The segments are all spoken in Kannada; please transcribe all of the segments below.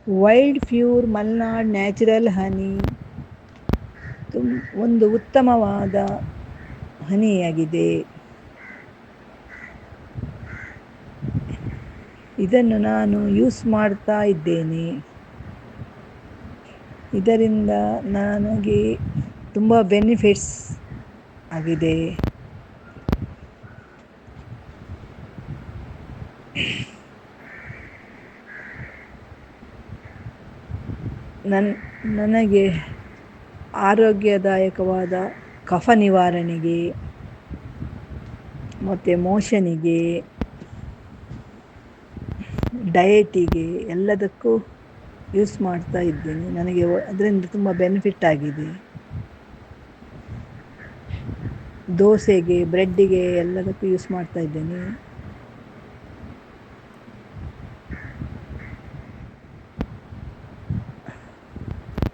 ವೈಲ್ಡ್ ಪ್ಯೂರ್ ಮಲ್ನಾಡ್ ನ್ಯಾಚುರಲ್ ಹನಿ ಒಂದು ಉತ್ತಮವಾದ ಹನಿಯಾಗಿದೆ. ಇದನ್ನು ನಾನು ಯೂಸ್ ಮಾಡ್ತಾ ಇದ್ದೇನೆ. ಇದರಿಂದ ನನಗೆ ತುಂಬ ಬೆನಿಫಿಟ್ಸ್ ಆಗಿದೆ. ನನಗೆ ಆರೋಗ್ಯದಾಯಕವಾದ ಕಫ ನಿವಾರಣೆಗೆ ಮತ್ತು ಮೋಷನಿಗೆ, ಡಯಟಿಗೆ ಎಲ್ಲದಕ್ಕೂ ಯೂಸ್ ಮಾಡ್ತಾ ಇದ್ದೇನೆ. ನನಗೆ ಅದರಿಂದ ತುಂಬ ಬೆನಿಫಿಟ್ ಆಗಿದೆ. ದೋಸೆಗೆ, ಬ್ರೆಡ್ಡಿಗೆ ಎಲ್ಲದಕ್ಕೂ ಯೂಸ್ ಮಾಡ್ತಾ ಇದ್ದೇನೆ.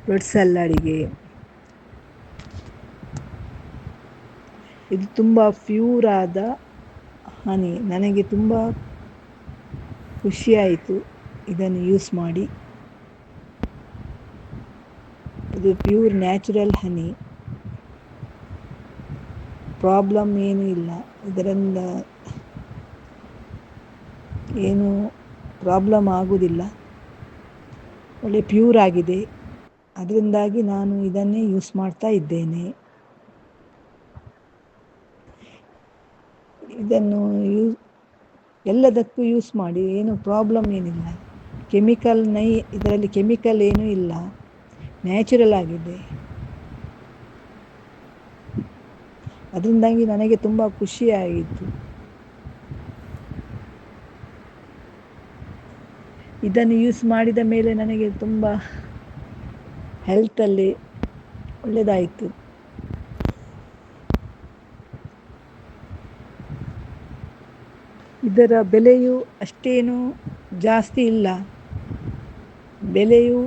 ಫ್ರೂಟ್ ಸಲಾಡಿಗೆ. ಇದು ತುಂಬ ಪ್ಯೂರಾದ ಹನಿ. ನನಗೆ ತುಂಬ ಖುಷಿಯಾಯಿತು ಇದನ್ನು ಯೂಸ್ ಮಾಡಿ. ಇದು ಪ್ಯೂರ್ ನ್ಯಾಚುರಲ್ ಹನಿ. ಪ್ರಾಬ್ಲಮ್ ಏನೂ ಇಲ್ಲ. ಇದರಿಂದ ಏನೂ ಪ್ರಾಬ್ಲಮ್ ಆಗುವುದಿಲ್ಲ. ಒಳ್ಳೆ ಪ್ಯೂರ್ ಆಗಿದೆ. ಅದರಿಂದಾಗಿ ನಾನು ಇದನ್ನೇ ಯೂಸ್ ಮಾಡ್ತಾ ಇದ್ದೇನೆ. ಇದನ್ನು ಎಲ್ಲದಕ್ಕೂ ಯೂಸ್ ಮಾಡಿ, ಏನು ಪ್ರಾಬ್ಲಮ್ ಏನಿಲ್ಲ. ಇದರಲ್ಲಿ ಕೆಮಿಕಲ್ ಏನೂ ಇಲ್ಲ, ನ್ಯಾಚುರಲ್ ಆಗಿದೆ. ಅದರಿಂದಾಗಿ ನನಗೆ ತುಂಬ ಖುಷಿಯಾಯಿತು. ಇದನ್ನು ಯೂಸ್ ಮಾಡಿದ ಮೇಲೆ ನನಗೆ ತುಂಬ ಹೆಲ್ತಲ್ಲಿ ಒಳ್ಳೆಯದಾಯಿತು. ಇದರ ಬೆಲೆಯು ಅಷ್ಟೇನು ಜಾಸ್ತಿ ಇಲ್ಲ. ಬೆಲೆಯು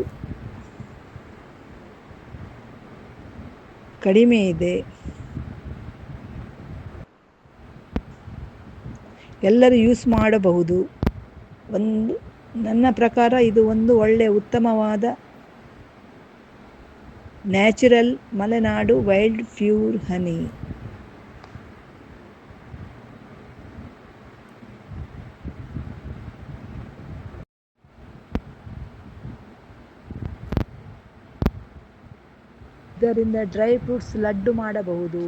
ಕಡಿಮೆ ಇದೆ. ಎಲ್ಲರೂ ಯೂಸ್ ಮಾಡಬಹುದು. ನನ್ನ ಪ್ರಕಾರ ಇದು ಒಂದು ಒಳ್ಳೆಯ ಉತ್ತಮವಾದ ನ್ಯಾಚುರಲ್ ಮಲೆನಾಡು ವೈಲ್ಡ್ ಪ್ಯೂರ್ ಹನಿ. ಇದರಿಂದ ಡ್ರೈ ಫ್ರೂಟ್ಸ್ ಲಡ್ಡು ಮಾಡಬಹುದು.